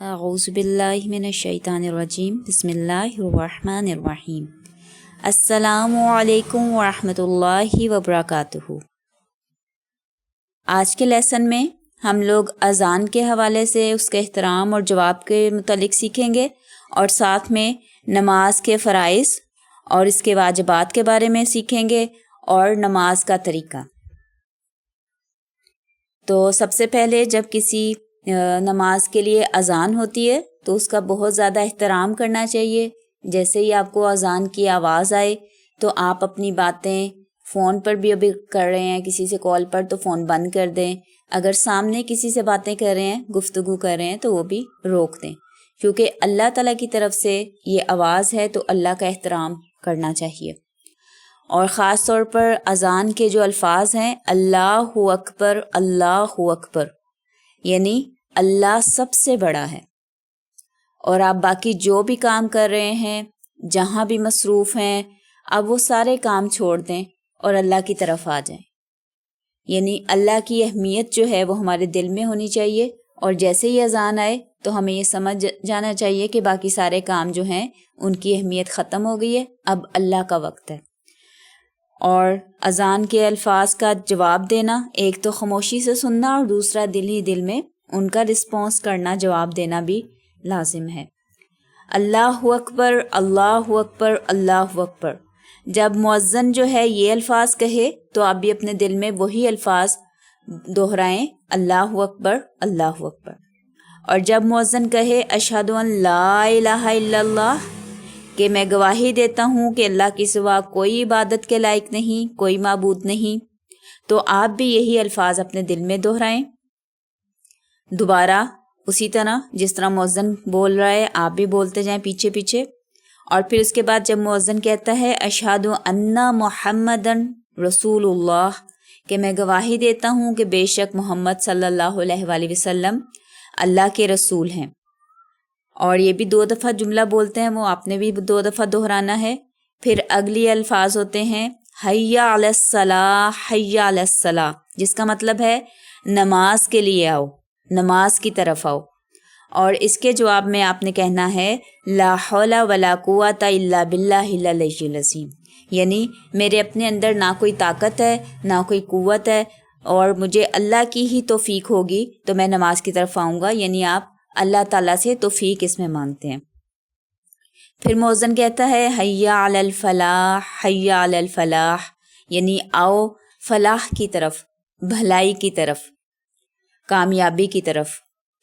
اعوذ باللہ من الشیطان الرجیم بسم اللہ الرحمن الرحیم السلام علیکم ورحمۃ اللہ وبرکاتہ۔ آج کے لیسن میں ہم لوگ اذان کے حوالے سے اس کے احترام اور جواب کے متعلق سیکھیں گے، اور ساتھ میں نماز کے فرائض اور اس کے واجبات کے بارے میں سیکھیں گے، اور نماز کا طریقہ۔ تو سب سے پہلے جب کسی نماز کے لیے اذان ہوتی ہے تو اس کا بہت زیادہ احترام کرنا چاہیے۔ جیسے ہی آپ کو اذان کی آواز آئے تو آپ اپنی باتیں فون پر بھی ابھی کر رہے ہیں، کسی سے کال پر، تو فون بند کر دیں۔ اگر سامنے کسی سے باتیں کر رہے ہیں، گفتگو کر رہے ہیں، تو وہ بھی روک دیں، کیونکہ اللہ تعالیٰ کی طرف سے یہ آواز ہے تو اللہ کا احترام کرنا چاہیے۔ اور خاص طور پر اذان کے جو الفاظ ہیں، اللہ اکبر، اللہ اکبر، یعنی اللہ سب سے بڑا ہے۔ اور آپ باقی جو بھی کام کر رہے ہیں، جہاں بھی مصروف ہیں، اب وہ سارے کام چھوڑ دیں اور اللہ کی طرف آ جائیں۔ یعنی اللہ کی اہمیت جو ہے وہ ہمارے دل میں ہونی چاہیے، اور جیسے ہی اذان آئے تو ہمیں یہ سمجھ جانا چاہیے کہ باقی سارے کام جو ہیں ان کی اہمیت ختم ہو گئی ہے، اب اللہ کا وقت ہے۔ اور اذان کے الفاظ کا جواب دینا، ایک تو خاموشی سے سننا اور دوسرا دل ہی دل میں ان کا رسپانس کرنا، جواب دینا بھی لازم ہے۔ اللہ اکبر، اللہ اکبر، اللہ اکبر۔ جب مؤذن جو ہے یہ الفاظ کہے تو آپ بھی اپنے دل میں وہی الفاظ دہرائیں، اللہ اکبر، اللہ اکبر۔ اور جب مؤذن کہے اشہد ان لا الہ الا اللہ، کہ میں گواہی دیتا ہوں کہ اللہ کے سوا کوئی عبادت کے لائق نہیں، کوئی معبود نہیں، تو آپ بھی یہی الفاظ اپنے دل میں دہرائیں۔ دوبارہ اسی طرح جس طرح مؤذن بول رہا ہے آپ بھی بولتے جائیں پیچھے پیچھے۔ اور پھر اس کے بعد جب مؤذن کہتا ہے اشہد ان محمدن رسول اللہ، کہ میں گواہی دیتا ہوں کہ بے شک محمد صلی اللہ علیہ وآلہ وسلم اللہ کے رسول ہیں، اور یہ بھی 2 دفعہ جملہ بولتے ہیں، وہ آپ نے بھی 2 دفعہ دہرانا ہے۔ پھر اگلی الفاظ ہوتے ہیں حی علی الصلاۃ، حی علی الصلاۃ، جس کا مطلب ہے نماز کے لیے آؤ، نماز کی طرف آؤ۔ اور اس کے جواب میں آپ نے کہنا ہے لا حول ولا قوۃ الا باللہ العلی العظیم، یعنی میرے اپنے اندر نہ کوئی طاقت ہے، نہ کوئی قوت ہے، اور مجھے اللہ کی ہی توفیق ہوگی تو میں نماز کی طرف آؤں گا۔ یعنی آپ اللہ تعالیٰ سے توفیق اس میں مانگتے ہیں۔ پھر مؤذن کہتا ہے حی علی الفلاح، حی علی الفلاح، یعنی آؤ فلاح کی طرف، بھلائی کی طرف، کامیابی کی طرف۔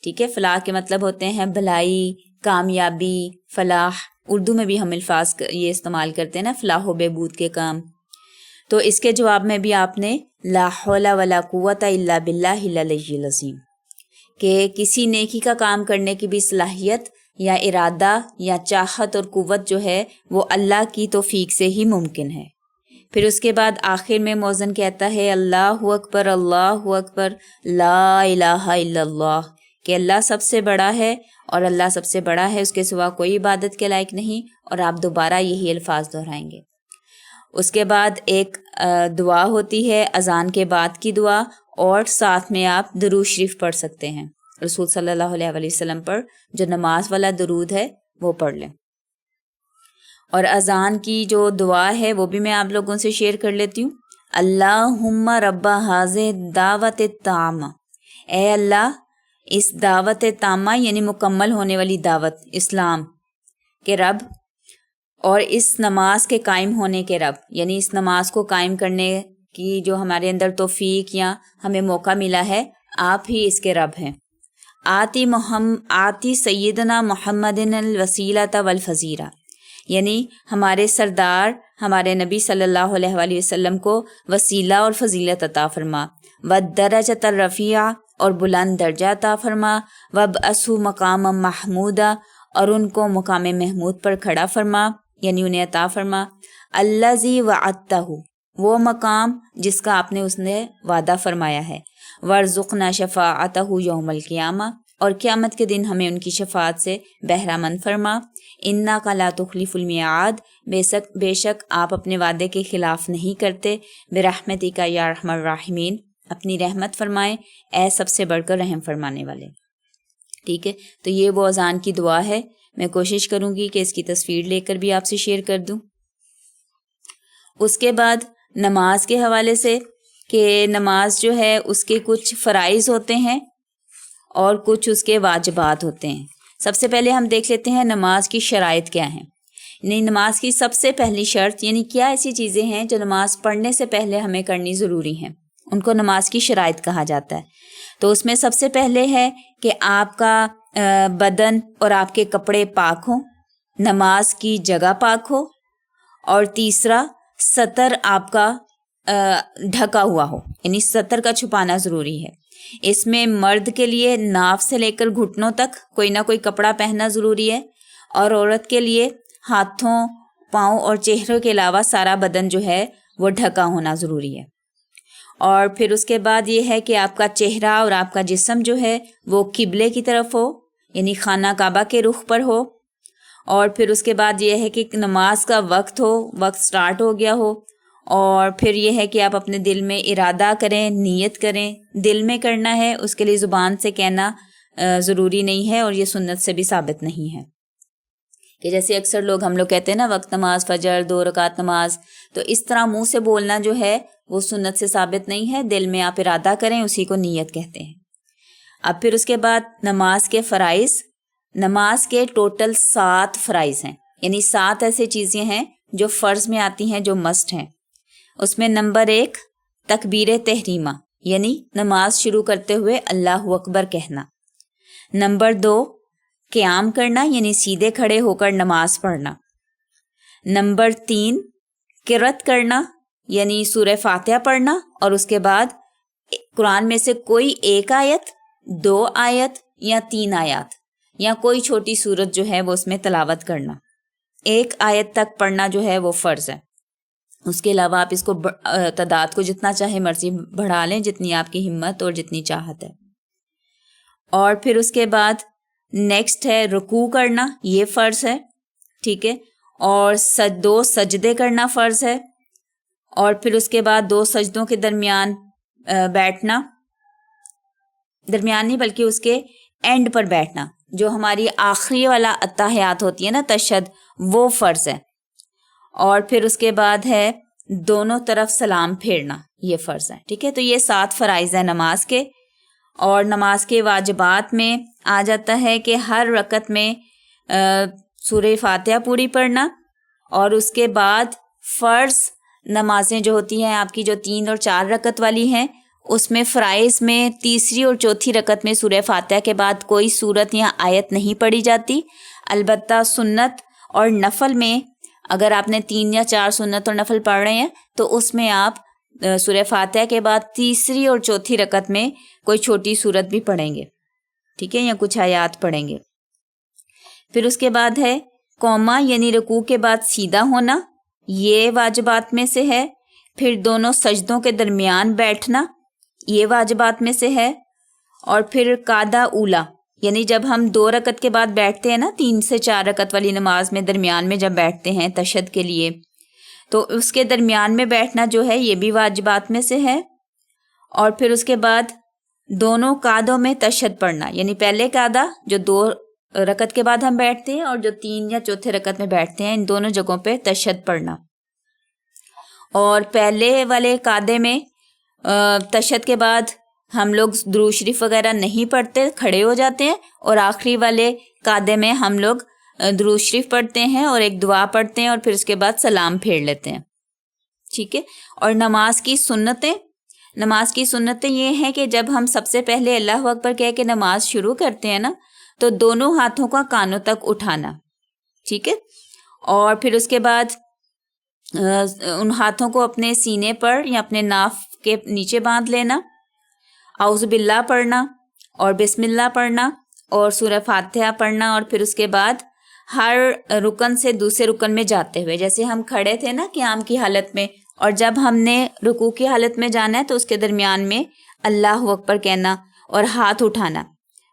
ٹھیک ہے، فلاح کے مطلب ہوتے ہیں بھلائی، کامیابی، فلاح۔ اردو میں بھی ہم الفاظ یہ استعمال کرتے ہیں نا، فلاح و بہبود کے کام۔ تو اس کے جواب میں بھی آپ نے لا حول ولا قوۃ الا باللہ العلی العظیم، کہ کسی نیکی کا کام کرنے کی بھی صلاحیت یا ارادہ یا چاہت اور قوت جو ہے وہ اللہ کی توفیق سے ہی ممکن ہے۔ پھر اس کے بعد آخر میں مؤذن کہتا ہے اللہ اکبر، اللہ اکبر، لا الہ الا اللہ، کہ اللہ سب سے بڑا ہے اور اللہ سب سے بڑا ہے، اس کے سوا کوئی عبادت کے لائق نہیں، اور آپ دوبارہ یہی الفاظ دہرائیں گے۔ اس کے بعد ایک دعا ہوتی ہے اذان کے بعد کی دعا، اور ساتھ میں آپ درود شریف پڑھ سکتے ہیں رسول صلی اللہ علیہ وآلہ وسلم پر، جو نماز والا درود ہے وہ پڑھ لیں۔ اور اذان کی جو دعا ہے وہ بھی میں آپ لوگوں سے شیئر کر لیتی ہوں۔ اللہم رب ھذہ دعوت التامہ، اے اللہ اس دعوت تامہ یعنی مکمل ہونے والی دعوت اسلام کے رب، اور اس نماز کے قائم ہونے کے رب، یعنی اس نماز کو قائم کرنے کی جو ہمارے اندر توفیق یا ہمیں موقع ملا ہے، آپ ہی اس کے رب ہیں۔ آتی سیدنا محمد الوسیلۃ والفضیلہ، یعنی ہمارے سردار ہمارے نبی صلی اللہ علیہ وآلہ وسلم کو وسیلہ اور فضیلت عطا فرما، والدرجۃ الرفیعہ، اور بلند درجہ عطا فرما، وابعثہ مقاما محمودا، اور ان کو مقام محمود پر کھڑا فرما، یعنی انہیں عطا فرما، الذی وعدتہ، وہ مقام جس کا آپ نے اس نے وعدہ فرمایا ہے، وارزقنا شفاعتہ یوم القیامہ، اور قیامت کے دن ہمیں ان کی شفاعت سے بہرہ مند فرما، انک لا تخلف المیعاد، بے شک آپ اپنے وعدے کے خلاف نہیں کرتے، برحمتک یا ارحم الراحمین، اپنی رحمت فرمائیں اے سب سے بڑھ کر رحم فرمانے والے۔ ٹھیک ہے، تو یہ وہ اذان کی دعا ہے. میں کوشش کروں گی کہ اس کی تصویر لے کر بھی آپ سے شیئر کر دوں. اس کے بعد نماز کے حوالے سے کہ نماز جو ہے اس کے کچھ فرائض ہوتے ہیں اور کچھ اس کے واجبات ہوتے ہیں. سب سے پہلے ہم دیکھ لیتے ہیں نماز کی شرائط کیا ہیں. نماز کی سب سے پہلی شرط یعنی کیا ایسی چیزیں ہیں جو نماز پڑھنے سے پہلے ہمیں کرنی ضروری ہیں، ان کو نماز کی شرائط کہا جاتا ہے. تو اس میں سب سے پہلے ہے کہ آپ کا بدن اور آپ کے کپڑے پاک ہوں، نماز کی جگہ پاک ہو، اور تیسرا سطر آپ کا ڈھکا ہوا ہو، یعنی سطر کا چھپانا ضروری ہے. اس میں مرد کے لیے ناف سے لے کر گھٹنوں تک کوئی نہ کوئی کپڑا پہننا ضروری ہے، اور عورت کے لیے ہاتھوں، پاؤں اور چہرے کے علاوہ سارا بدن جو ہے وہ ڈھکا ہونا ضروری ہے. اور پھر اس کے بعد یہ ہے کہ آپ کا چہرہ اور آپ کا جسم جو ہے وہ قبلے کی طرف ہو، یعنی خانہ کعبہ کے رخ پر ہو. اور پھر اس کے بعد یہ ہے کہ نماز کا وقت ہو، وقت سٹارٹ ہو گیا ہو. اور پھر یہ ہے کہ آپ اپنے دل میں ارادہ کریں، نیت کریں. دل میں کرنا ہے، اس کے لیے زبان سے کہنا ضروری نہیں ہے، اور یہ سنت سے بھی ثابت نہیں ہے. کہ جیسے اکثر لوگ ہم لوگ کہتے ہیں نا وقت نماز فجر 2 رکعت نماز، تو اس طرح منہ سے بولنا جو ہے وہ سنت سے ثابت نہیں ہے. دل میں آپ ارادہ کریں، اسی کو نیت کہتے ہیں. اب پھر اس کے بعد نماز کے فرائض. نماز کے ٹوٹل 7 فرائض ہیں، یعنی 7 ایسے چیزیں ہیں جو فرض میں آتی ہیں، جو مسٹ ہیں. اس میں نمبر 1 تکبیر تحریمہ، یعنی نماز شروع کرتے ہوئے اللہ اکبر کہنا. نمبر 2 قیام کرنا، یعنی سیدھے کھڑے ہو کر نماز پڑھنا. نمبر 3 قرأت کرنا، یعنی سورہ فاتحہ پڑھنا، اور اس کے بعد قرآن میں سے کوئی 1 آیت، 2 آیت یا 3 آیات یا کوئی چھوٹی سورت جو ہے وہ اس میں تلاوت کرنا. 1 آیت تک پڑھنا جو ہے وہ فرض ہے. اس کے علاوہ آپ اس کو تعداد کو جتنا چاہے مرضی بڑھا لیں، جتنی آپ کی ہمت اور جتنی چاہت ہے. اور پھر اس کے بعد نیکسٹ ہے رکوع کرنا، یہ فرض ہے. ٹھیک ہے. اور 2 سجدے کرنا فرض ہے. اور پھر اس کے بعد 2 سجدوں کے درمیان بیٹھنا، درمیان نہیں بلکہ اس کے اینڈ پر بیٹھنا، جو ہماری آخری والا اتحیات ہوتی ہے نا تشہد، وہ فرض ہے. اور پھر اس کے بعد ہے دونوں طرف سلام پھیرنا، یہ فرض ہے. ٹھیک ہے. تو یہ 7 فرائض ہیں نماز کے. اور نماز کے واجبات میں آ جاتا ہے کہ ہر رکعت میں سورہ فاتحہ پوری پڑھنا، اور اس کے بعد فرض نمازیں جو ہوتی ہیں آپ کی، جو 3 اور 4 رکعت والی ہیں، اس میں فرائض میں تیسری اور چوتھی رکعت میں سورہ فاتحہ کے بعد کوئی سورت یا آیت نہیں پڑھی جاتی. البتہ سنت اور نفل میں اگر آپ نے 3 یا 4 سنت اور نفل پڑھ رہے ہیں تو اس میں آپ سورہ فاتحہ کے بعد تیسری اور چوتھی رکعت میں کوئی چھوٹی سورت بھی پڑھیں گے. ٹھیک ہے، یا کچھ آیات پڑھیں گے. پھر اس کے بعد ہے قوما، یعنی رکوع کے بعد سیدھا ہونا، یہ واجبات میں سے ہے. پھر دونوں سجدوں کے درمیان بیٹھنا، یہ واجبات میں سے ہے. اور پھر قعدہ اولا، یعنی جب ہم 2 رکعت کے بعد بیٹھتے ہیں نا، 3 سے 4 رکعت والی نماز میں درمیان میں جب بیٹھتے ہیں تشہد کے لیے، تو اس کے درمیان میں بیٹھنا جو ہے یہ بھی واجبات میں سے ہے. اور پھر اس کے بعد دونوں قعدوں میں تشہد پڑھنا، یعنی پہلے قعدہ جو 2 رکعت کے بعد ہم بیٹھتے ہیں اور جو 3 یا چوتھے رکعت میں بیٹھتے ہیں، ان دونوں جگہوں پہ تشہد پڑھنا. اور پہلے والے قعدے میں تشہد کے بعد ہم لوگ درود شریف وغیرہ نہیں پڑھتے، کھڑے ہو جاتے ہیں. اور آخری والے قعدے میں ہم لوگ درود شریف پڑھتے ہیں اور ایک دعا پڑھتے ہیں، اور پھر اس کے بعد سلام پھیر لیتے ہیں. ٹھیک ہے. اور نماز کی سنتیں یہ ہیں کہ جب ہم سب سے پہلے اللہ اکبر کہہ کے نماز شروع کرتے ہیں نا، تو دونوں ہاتھوں کا کانوں تک اٹھانا. ٹھیک ہے. اور پھر اس کے بعد ان ہاتھوں کو اپنے سینے پر یا اپنے ناف کے نیچے باندھ لینا، اعوذ باللہ پڑھنا اور بسم اللہ پڑھنا اور سورہ فاتحہ پڑھنا. اور پھر اس کے بعد ہر رکن سے دوسرے رکن میں جاتے ہوئے، جیسے ہم کھڑے تھے نا قیام کی حالت میں، اور جب ہم نے رکوع کی حالت میں جانا ہے تو اس کے درمیان میں اللہ اکبر کہنا اور ہاتھ اٹھانا،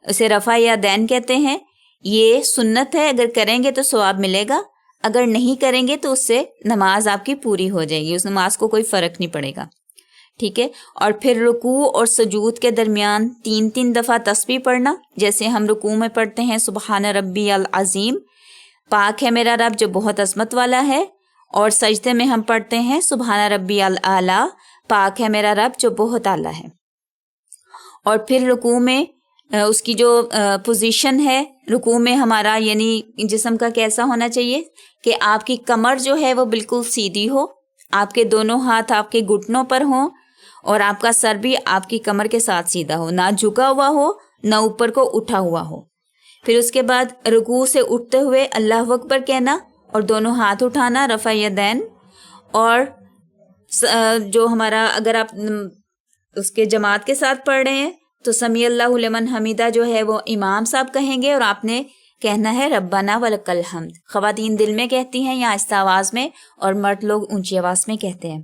اسے رفع یدین کہتے ہیں. یہ سنت ہے، اگر کریں گے تو ثواب ملے گا، اگر نہیں کریں گے تو اس سے نماز آپ کی پوری ہو جائے گی، اس نماز کو کوئی فرق نہیں پڑے گا. ٹھیک ہے. اور پھر رکوع اور سجود کے درمیان 3 دفعہ تسبیح پڑھنا، جیسے ہم رکوع میں پڑھتے ہیں سبحان ربی العظیم، پاک ہے میرا رب جو بہت عظمت والا ہے، اور سجدے میں ہم پڑھتے ہیں سبحان ربی الاعلیٰ، پاک ہے میرا رب جو بہت اعلیٰ ہے. اور پھر رکوع میں اس کی جو پوزیشن ہے رکوع میں ہمارا، یعنی جسم کا کیسا ہونا چاہیے کہ آپ کی کمر جو ہے وہ بالکل سیدھی ہو، آپ کے دونوں ہاتھ آپ کے گھٹنوں پر ہوں، اور آپ کا سر بھی آپ کی کمر کے ساتھ سیدھا ہو، نہ جھکا ہوا ہو نہ اوپر کو اٹھا ہوا ہو. پھر اس کے بعد رکوع سے اٹھتے ہوئے اللہ اکبر کہنا اور دونوں ہاتھ اٹھانا، رفع یدین. اور جو ہمارا اگر آپ اس کے جماعت کے ساتھ پڑھ رہے ہیں تو سمیع اللہ لمن حمیدہ جو ہے وہ امام صاحب کہیں گے، اور آپ نے کہنا ہے ربنا ولک الحمد. خواتین دل میں کہتی ہیں یا آہستہ آواز میں، اور مرد لوگ اونچی آواز میں کہتے ہیں.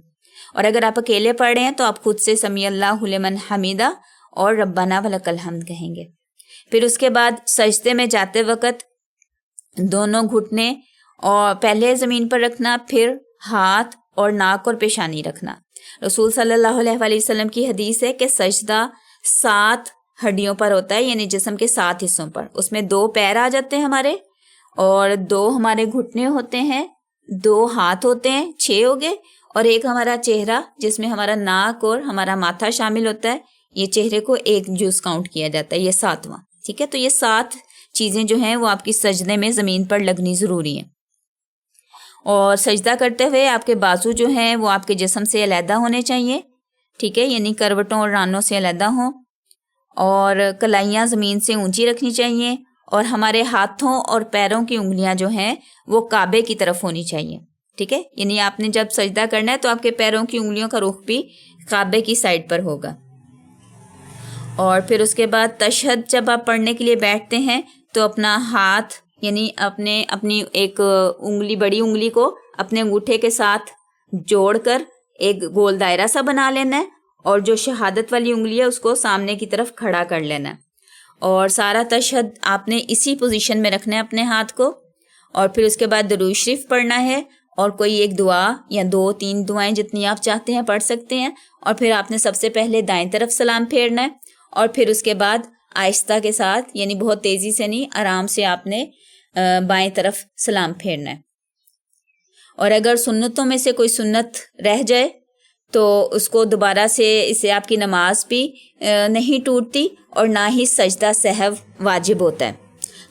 اور اگر آپ اکیلے پڑھ رہے ہیں تو آپ خود سے سمیع اللہ لمن حمیدہ اور ربنا ولک الحمد کہیں گے. پھر اس کے بعد سجدے میں جاتے وقت دونوں گھٹنے اور پہلے زمین پر رکھنا، پھر ہاتھ اور ناک اور پیشانی رکھنا. رسول صلی اللہ علیہ وآلہ وسلم کی حدیث ہے کہ سجدہ 7 ہڈیوں پر ہوتا ہے، یعنی جسم کے 7 حصوں پر. اس میں 2 پیر آ جاتے ہیں ہمارے، اور 2 ہمارے گھٹنے ہوتے ہیں، 2 ہاتھ ہوتے ہیں، 6 ہو گئے، اور ایک ہمارا چہرہ جس میں ہمارا ناک اور ہمارا ماتھا شامل ہوتا ہے. یہ چہرے کو ایک جز کاؤنٹ کیا جاتا ہے، یہ 7واں. ٹھیک ہے، تو یہ 7 چیزیں جو ہیں وہ آپ کی سجدے میں زمین پر لگنی ضروری ہیں. اور سجدہ کرتے ہوئے آپ کے بازو جو ہیں وہ آپ کے جسم سے علیحدہ ہونے چاہیے. ٹھیک ہے، یعنی کروٹوں اور رانوں سے علیحدہ ہوں، اور کلائیاں زمین سے اونچی رکھنی چاہیے، اور ہمارے ہاتھوں اور پیروں کی انگلیاں جو ہیں وہ کعبے کی طرف ہونی چاہیے. ٹھیک ہے، یعنی آپ نے جب سجدہ کرنا ہے تو آپ کے پیروں کی انگلیوں کا رخ بھی کعبے کی سائڈ پر ہوگا. اور پھر اس کے بعد تشہد جب آپ پڑھنے کے لیے بیٹھتے ہیں تو اپنا ہاتھ، یعنی اپنی ایک انگلی، بڑی انگلی کو اپنے انگوٹھے کے ساتھ جوڑ کر ایک گول دائرہ سا بنا لینا ہے، اور جو شہادت والی انگلی ہے اس کو سامنے کی طرف کھڑا کر لینا ہے. اور سارا تشہد آپ نے اسی پوزیشن میں رکھنا ہے اپنے ہاتھ کو. اور پھر اس کے بعد درود شریف پڑھنا ہے، اور کوئی ایک دعا یا 2-3 دعائیں جتنی آپ چاہتے ہیں پڑھ سکتے ہیں. اور پھر آپ نے سب سے پہلے دائیں طرف سلام پھیرنا ہے، اور پھر اس کے بعد آہستہ کے ساتھ، یعنی بہت تیزی سے نہیں، آرام سے آپ نے بائیں طرف سلام پھیرنا ہے. اور اگر سنتوں میں سے کوئی سنت رہ جائے تو اس کو دوبارہ سے، اس سے آپ کی نماز بھی نہیں ٹوٹتی، اور نہ ہی سجدہ سہو واجب ہوتا ہے.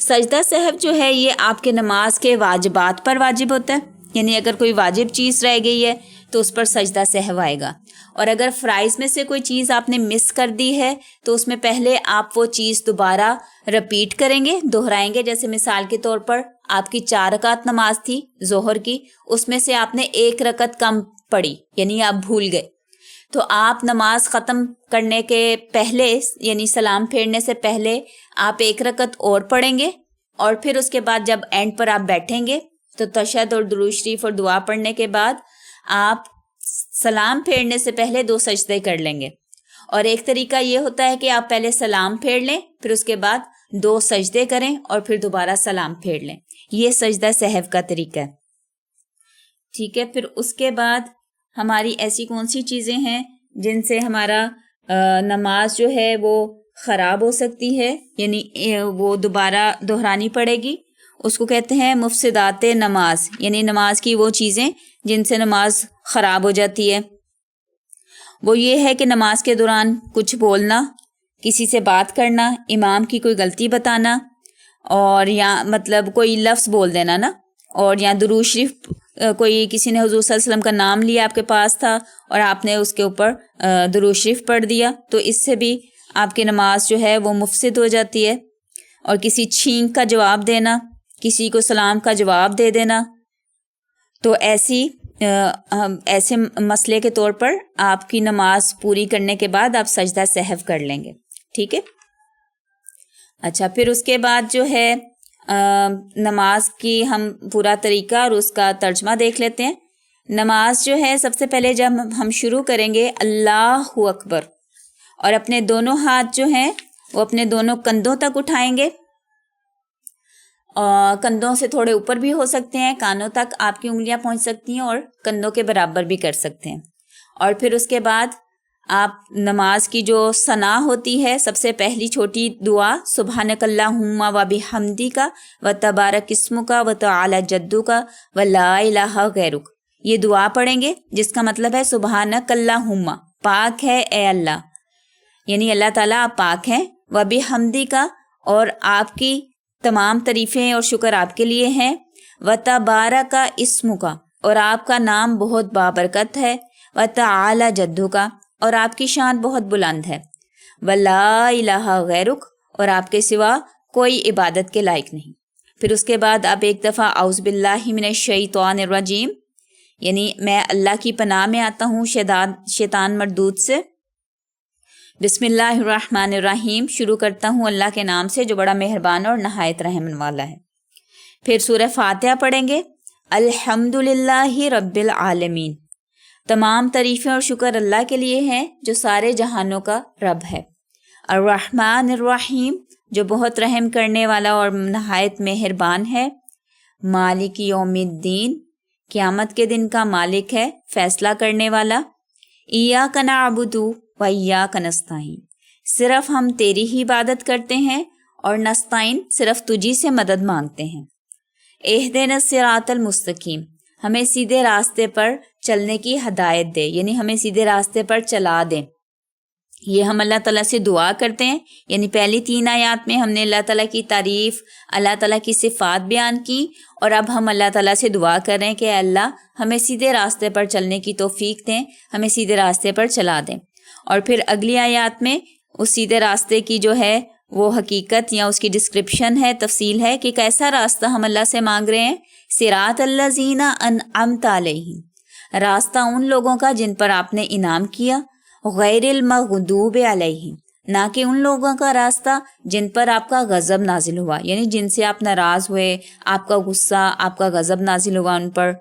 سجدہ سہو جو ہے یہ آپ کے نماز کے واجبات پر واجب ہوتا ہے، یعنی اگر کوئی واجب چیز رہ گئی ہے تو اس پر سجدہ سہو آئے گا. اور اگر فرائض میں سے کوئی چیز آپ نے مس کر دی ہے تو اس میں پہلے آپ وہ چیز دوبارہ رپیٹ کریں گے، دہرائیں گے. جیسے مثال کے طور پر آپ کی 4 رکعت نماز تھی ظہر کی، اس میں سے آپ نے 1 رکعت کم پڑھی، یعنی آپ بھول گئے، تو آپ نماز ختم کرنے کے پہلے، یعنی سلام پھیرنے سے پہلے آپ 1 رکعت اور پڑھیں گے. اور پھر اس کے بعد جب اینڈ پر آپ بیٹھیں گے تو تشہد اور درود شریف اور دعا پڑھنے کے بعد آپ سلام پھیرنے سے پہلے 2 سجدے کر لیں گے. اور ایک طریقہ یہ ہوتا ہے کہ آپ پہلے سلام پھیر لیں، پھر اس کے بعد 2 سجدے کریں اور پھر دوبارہ سلام پھیر لیں. یہ سجدہ سہو کا طریقہ ہے. ٹھیک ہے، پھر اس کے بعد ہماری ایسی کون سی چیزیں ہیں جن سے ہمارا نماز جو ہے وہ خراب ہو سکتی ہے، یعنی وہ دوبارہ دہرانی پڑے گی. اس کو کہتے ہیں مفسدات نماز، یعنی نماز کی وہ چیزیں جن سے نماز خراب ہو جاتی ہے. وہ یہ ہے کہ نماز کے دوران کچھ بولنا، کسی سے بات کرنا، امام کی کوئی غلطی بتانا، اور یا مطلب کوئی لفظ بول دینا نا، اور یا درود شریف، کوئی کسی نے حضور صلی اللہ علیہ وسلم کا نام لیا آپ کے پاس تھا اور آپ نے اس کے اوپر درود شریف پڑھ دیا، تو اس سے بھی آپ کی نماز جو ہے وہ مفسد ہو جاتی ہے. اور کسی چھینک کا جواب دینا، کسی کو سلام کا جواب دے دینا، تو ایسے مسئلے کے طور پر آپ کی نماز پوری کرنے کے بعد آپ سجدہ سہو کر لیں گے. ٹھیک ہے، اچھا، پھر اس کے بعد جو ہے نماز کی ہم پورا طریقہ اور اس کا ترجمہ دیکھ لیتے ہیں. نماز جو ہے سب سے پہلے جب ہم شروع کریں گے اللہ اکبر، اور اپنے دونوں ہاتھ جو ہیں وہ اپنے دونوں کندھوں تک اٹھائیں گے، کندھوں سے تھوڑے اوپر بھی ہو سکتے ہیں، کانوں تک آپ کی انگلیاں پہنچ سکتی ہیں، اور کندھوں کے برابر بھی کر سکتے ہیں. اور پھر اس کے بعد آپ نماز کی جو ثنا ہوتی ہے، سب سے پہلی چھوٹی دعا سبحانک اللہم و بحمدک و تبارک اسمک و تعالی جدک و لا الہ غیرک، یہ دعا پڑھیں گے جس کا مطلب ہے سبحانک اللہم، پاک ہے اے اللہ، یعنی اللہ تعالیٰ آپ پاک ہیں، و بحمدک، اور آپ کی تمام تعریفیں اور شکر آپ کے لیے ہیں، و تبارک اسمک، اور آپ کا نام بہت بابرکت ہے، و تعالی جدک، اور آپ کی شان بہت بلند ہے، وَلَا الہ غیرک، اور آپ کے سوا کوئی عبادت کے لائق نہیں۔ پھر اس کے بعد آپ ایک دفعہ اعوذ باللہ من الشیطان الرجیم، یعنی میں اللہ کی پناہ میں آتا ہوں شیطان مردود سے۔ بسم اللہ الرحمن الرحیم، شروع کرتا ہوں اللہ کے نام سے جو بڑا مہربان اور نہایت رحم والا ہے۔ پھر سورہ فاتحہ پڑھیں گے۔ الحمدللہ رب العالمین، تمام تعریفیں اور شکر اللہ کے لیے ہیں جو سارے جہانوں کا رب ہے۔ الرحمن الرحیم، جو بہت رحم کرنے والا اور نہایت مہربان ہے۔ مالک یوم الدین، قیامت کے دن کا مالک ہے، فیصلہ کرنے والا۔ ایاک نعبد و ایاک نستعین، صرف ہم تیری ہی عبادت کرتے ہیں اور نستعین، صرف تجھی سے مدد مانگتے ہیں۔ اہدنا الصراط المستقیم، ہمیں سیدھے راستے پر چلنے کی ہدایت دے، یعنی ہمیں سیدھے راستے پر چلا دے۔ یہ ہم اللہ تعالیٰ سے دعا کرتے ہیں، یعنی پہلی 3 آیات میں ہم نے اللہ تعالیٰ کی تعریف، اللہ تعالیٰ کی صفات بیان کی، اور اب ہم اللہ تعالیٰ سے دعا کر رہے ہیں کہ اے اللہ ہمیں سیدھے راستے پر چلنے کی توفیق دیں، ہمیں سیدھے راستے پر چلا دیں۔ اور پھر اگلی آیات میں اس سیدھے راستے کی جو ہے وہ حقیقت یا اس کی ڈسکرپشن ہے، تفصیل ہے کہ کیسا راستہ ہم اللہ سے مانگ رہے ہیں۔ صراط الذین انعمت علیہم، راستہ ان لوگوں کا جن پر آپ نے انعام کیا، غیر المغضوب علیہم، نہ کہ ان لوگوں کا راستہ جن پر آپ کا غضب نازل ہوا، یعنی جن سے آپ ناراض ہوئے، آپ کا غصہ، آپ کا غضب نازل ہوا ان پر،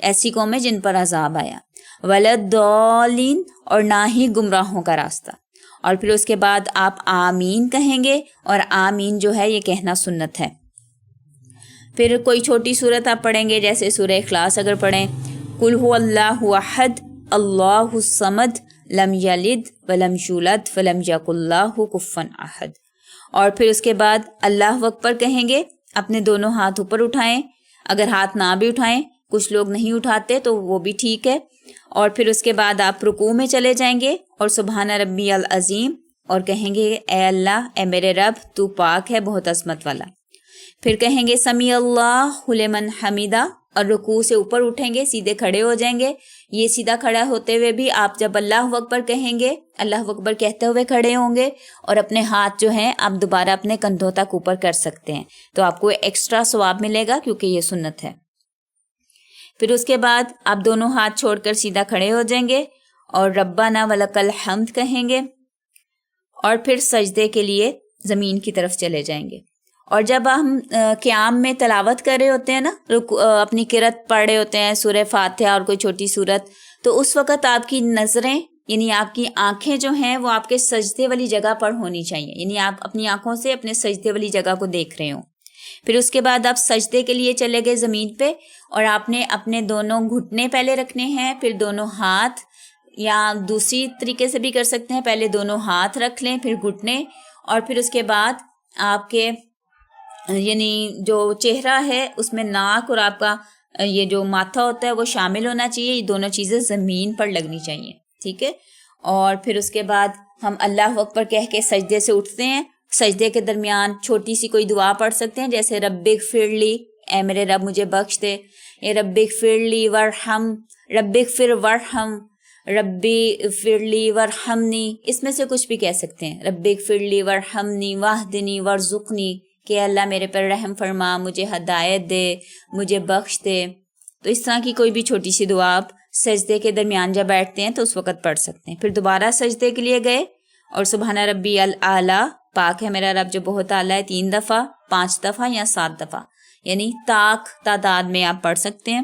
ایسی قومیں جن پر عذاب آیا۔ ولضالین، اور نہ ہی گمراہوں کا راستہ۔ اور پھر اس کے بعد آپ آمین کہیں گے، اور آمین جو ہے یہ کہنا سنت ہے۔ پھر کوئی چھوٹی صورت آپ پڑھیں گے، جیسے سورہ اخلاص اگر پڑھیں، قل هو اللہ احد اللہ الصمد لم یلد ولم یولد ولم یکن لہ کفوا احد۔ اور پھر اس کے بعد اللہ اکبر کہیں گے، اپنے دونوں ہاتھ اوپر اٹھائیں، اگر ہاتھ نہ بھی اٹھائیں، کچھ لوگ نہیں اٹھاتے تو وہ بھی ٹھیک ہے۔ اور پھر اس کے بعد آپ رکوع میں چلے جائیں گے اور سبحان ربی العظیم، اور کہیں گے اے اللہ، اے میرے رب، تو پاک ہے، بہت عظمت والا۔ پھر کہیں گے سمیع اللہ لمن حمیدہ، اور رکوع سے اوپر اٹھیں گے، سیدھے کھڑے ہو جائیں گے۔ یہ سیدھا کھڑا ہوتے ہوئے بھی آپ جب اللہ اکبر کہیں گے، اللہ اکبر کہتے ہوئے کھڑے ہوں گے، اور اپنے ہاتھ جو ہیں آپ دوبارہ اپنے کندھوں تک اوپر کر سکتے ہیں، تو آپ کو ایکسٹرا ثواب ملے گا کیونکہ یہ سنت ہے۔ پھر اس کے بعد آپ دونوں ہاتھ چھوڑ کر سیدھا کھڑے ہو جائیں گے اور ربنا ولک الحمد کہیں گے، اور پھر سجدے کے لیے زمین کی طرف چلے جائیں گے۔ اور جب ہم قیام میں تلاوت کر رہے ہوتے ہیں نا، اپنی قرأت پڑھ رہے ہوتے ہیں، سورہ فاتحہ اور کوئی چھوٹی سورت، تو اس وقت آپ کی نظریں، یعنی آپ کی آنکھیں جو ہیں وہ آپ کے سجدے والی جگہ پر ہونی چاہیے، یعنی آپ اپنی آنکھوں سے اپنے سجدے والی جگہ کو دیکھ رہے ہوں۔ پھر اس کے بعد آپ سجدے کے لیے چلے گئے زمین پہ، اور آپ نے اپنے دونوں گھٹنے پہلے رکھنے ہیں، پھر دونوں ہاتھ، یا دوسری طریقے سے بھی کر سکتے ہیں، پہلے دونوں ہاتھ رکھ لیں پھر گھٹنے، اور پھر اس کے بعد آپ کے یعنی جو چہرہ ہے اس میں ناک اور آپ کا یہ جو ماتھا ہوتا ہے وہ شامل ہونا چاہیے، یہ دونوں چیزیں زمین پر لگنی چاہیے، ٹھیک ہے۔ اور پھر اس کے بعد ہم اللہ اکبر کہہ کے سجدے سے اٹھتے ہیں۔ سجدے کے درمیان چھوٹی سی کوئی دعا پڑھ سکتے ہیں، جیسے رب اغفر لی، اے میرے رب مجھے بخش دے، اے رب اغفر لی ورحم، رب اغفر ورحم، ربی اغفر لی ورحمنی، اس میں سے کچھ بھی کہہ سکتے ہیں، رب اغفر لی ورحمنی واہدنی ورزقنی، کہ اللہ میرے پر رحم فرما، مجھے ہدایت دے، مجھے بخش دے۔ تو اس طرح کی کوئی بھی چھوٹی سی دعا آپ سجدے کے درمیان جب بیٹھتے ہیں تو اس وقت پڑھ سکتے ہیں۔ پھر دوبارہ سجدے کے لیے گئے اور سبحان ربی الاعلیٰ، پاک ہے میرا رب جو بہت اعلیٰ ہے، 3 دفعہ، 5 دفعہ یا 7 دفعہ، یعنی طاق تعداد میں آپ پڑھ سکتے ہیں۔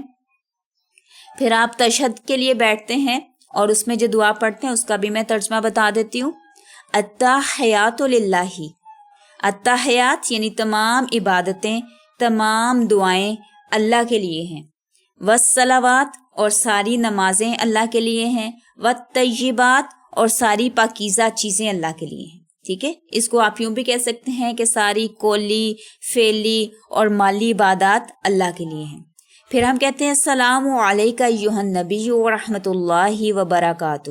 پھر آپ تشہد کے لیے بیٹھتے ہیں اور اس میں جو دعا پڑھتے ہیں اس کا بھی میں ترجمہ بتا دیتی ہوں۔ التحیات للہ، التحیات یعنی تمام عبادتیں، تمام دعائیں اللہ کے لیے ہیں۔ والصلوات، اور ساری نمازیں اللہ کے لیے ہیں، والطیبات اور ساری پاکیزہ چیزیں اللہ کے لیے ہیں. ٹھیک ہے، اس کو آپ یوں بھی کہہ سکتے ہیں کہ ساری قولی، فعلی اور مالی عبادات اللہ کے لیے ہیں. پھر ہم کہتے ہیں السلام علیکہ ایھا النبی ورحمۃ اللہ وبرکاتہ،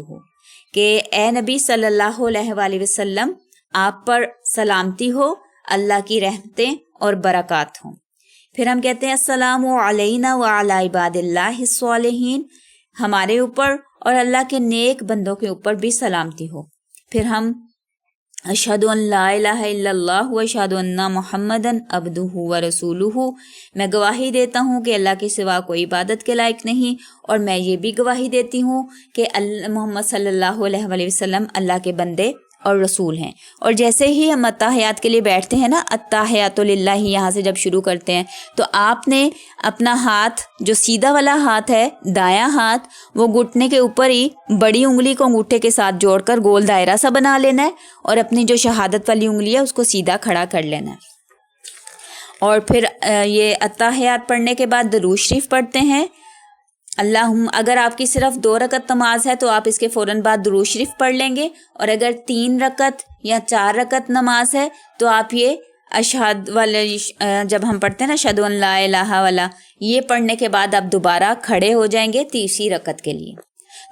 کہ اے نبی صلی اللہ علیہ وآلہ وسلم آپ پر سلامتی ہو، اللہ کی رحمتیں اور برکات ہوں. پھر ہم کہتے ہیں السلام علینا وعلی عباد اللہ الصالحین، ہمارے اوپر اور اللہ کے نیک بندوں کے اوپر بھی سلامتی ہو. پھر ہم اشہد ان لا الہ الا اللہ واشہد ان محمدًا عبدہ ورسولہ، میں گواہی دیتا ہوں کہ اللہ کے سوا کوئی عبادت کے لائق نہیں، اور میں یہ بھی گواہی دیتی ہوں کہ محمد صلی اللہ علیہ وآلہ وسلم اللہ کے بندے اور رسول ہیں. اور جیسے ہی ہم التحیات کے لیے بیٹھتے ہیں نا، التحیات للہ، یہاں سے جب شروع کرتے ہیں تو آپ نے اپنا ہاتھ، جو سیدھا والا ہاتھ ہے، دایاں ہاتھ، وہ گھٹنے کے اوپر ہی بڑی انگلی کو انگوٹھے کے ساتھ جوڑ کر گول دائرہ سا بنا لینا ہے، اور اپنی جو شہادت والی انگلی ہے اس کو سیدھا کھڑا کر لینا ہے. اور پھر یہ التحیات پڑھنے کے بعد درود شریف پڑھتے ہیں. اگر آپ کی صرف 2 رکعت نماز ہے تو آپ اس کے فوراً بعد درود شریف پڑھ لیں گے، اور اگر 3 رکعت یا 4 رکعت نماز ہے تو آپ یہ اشہد والے، جب ہم پڑھتے ہیں نا اشہد ان لا الہ والا، یہ پڑھنے کے بعد آپ دوبارہ کھڑے ہو جائیں گے تیسری رکعت کے لیے.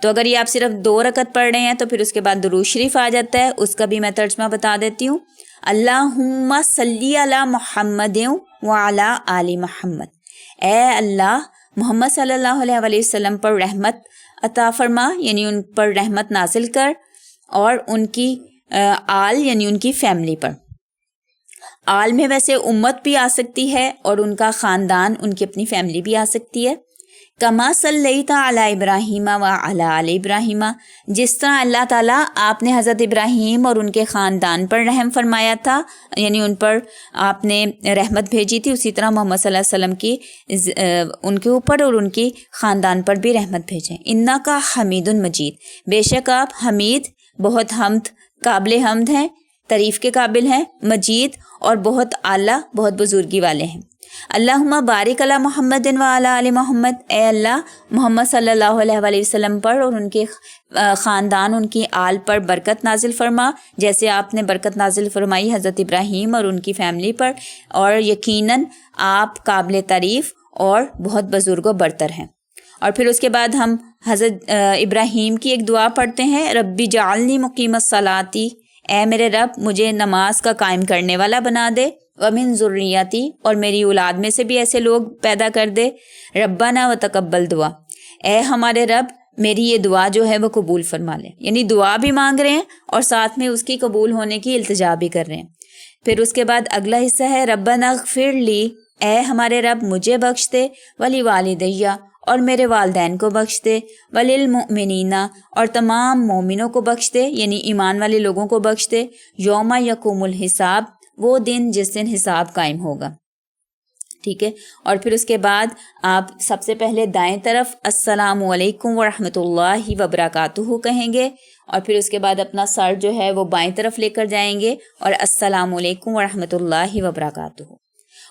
تو اگر یہ آپ صرف 2 رکعت پڑھ رہے ہیں تو پھر اس کے بعد درود شریف آ جاتا ہے. اس کا بھی میں ترجمہ بتا دیتی ہوں. اللہم صلی علی محمد وعلی آل محمد، اے اللہ محمد صلی اللہ علیہ وآلہ وسلم پر رحمت عطا فرما، یعنی ان پر رحمت نازل کر، اور ان کی آل یعنی ان کی فیملی پر. آل میں ویسے امت بھی آ سکتی ہے، اور ان کا خاندان، ان کی اپنی فیملی بھی آ سکتی ہے. کما صلیت علی ابراہیم وعلی آل ابراہیم، جس طرح اللہ تعالیٰ آپ نے حضرت ابراہیم اور ان کے خاندان پر رحم فرمایا تھا، یعنی ان پر آپ نے رحمت بھیجی تھی، اسی طرح محمد صلی اللہ علیہ وسلم کی ان کے اوپر اور ان کی خاندان پر بھی رحمت بھیجیں. انکا حمید مجید، بے شک آپ حمید، بہت حمد، قابل حمد ہیں، تعریف کے قابل ہیں، مجید اور بہت اعلیٰ، بہت بزرگی والے ہیں. اللہم بارک علی محمد وعلی آل محمد، اے اللہ محمد صلی اللہ علیہ وآلہ وسلم پر اور ان کے خاندان، ان کی آل پر برکت نازل فرما، جیسے آپ نے برکت نازل فرمائی حضرت ابراہیم اور ان کی فیملی پر، اور یقیناً آپ قابل تعریف اور بہت بزرگ و برتر ہیں. اور پھر اس کے بعد ہم حضرت ابراہیم کی ایک دعا پڑھتے ہیں، ربی جعلنی مقیم الصلاۃ، اے میرے رب مجھے نماز کا قائم کرنے والا بنا دے، ومن ذریتی، اور میری اولاد میں سے بھی ایسے لوگ پیدا کر دے، ربنا وتقبل دعا، اے ہمارے رب میری یہ دعا جو ہے وہ قبول فرما لے. یعنی دعا بھی مانگ رہے ہیں اور ساتھ میں اس کی قبول ہونے کی التجا بھی کر رہے ہیں. پھر اس کے بعد اگلا حصہ ہے ربنا اغفر لی، اے ہمارے رب مجھے بخش دے، ولی والدیہ، اور میرے والدین کو بخش دے، وللمؤمنین، اور تمام مومنوں کو بخش دے، یعنی ایمان والے لوگوں کو بخش دے، یوم یقوم الحساب، وہ دن جس دن حساب قائم ہوگا. ٹھیک ہے. اور پھر اس کے بعد آپ سب سے پہلے دائیں طرف السلام علیکم ورحمۃ اللہ وبرکاتہ کہیں گے، اور پھر اس کے بعد اپنا سر جو ہے وہ بائیں طرف لے کر جائیں گے اور السلام علیکم ورحمۃ اللہ وبرکاتہ.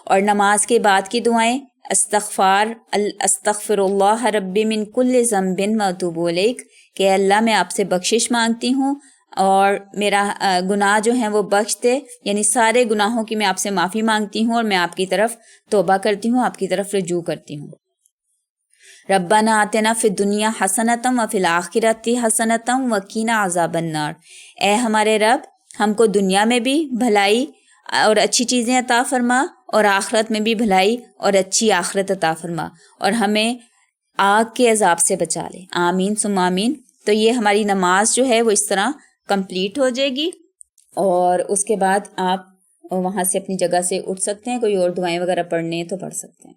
اور نماز کے بعد کی دعائیں استغفر اللہ ربی من کل ذنب واتوب الیک، کہ اللہ میں آپ سے بخشش مانگتی ہوں اور میرا گناہ جو ہیں وہ بخش دے، یعنی سارے گناہوں کی میں آپ سے معافی مانگتی ہوں اور میں آپ کی طرف توبہ کرتی ہوں، آپ کی طرف رجوع کرتی ہوں. ربنا آتنا فی الدنیا حسنۃ وفی الآخرۃ حسنۃ وقنا عذاب النار، اے ہمارے رب ہم کو دنیا میں بھی بھلائی اور اچھی چیزیں عطا فرما، اور آخرت میں بھی بھلائی اور اچھی آخرت عطا فرما، اور ہمیں آگ کے عذاب سے بچا لے. آمین ثم آمین. تو یہ ہماری نماز جو ہے وہ اس طرح کمپلیٹ ہو جائے گی، اور اس کے بعد آپ وہاں سے اپنی جگہ سے اٹھ سکتے ہیں. کوئی اور دعائیں وغیرہ پڑھنے ہیں تو پڑھ سکتے ہیں.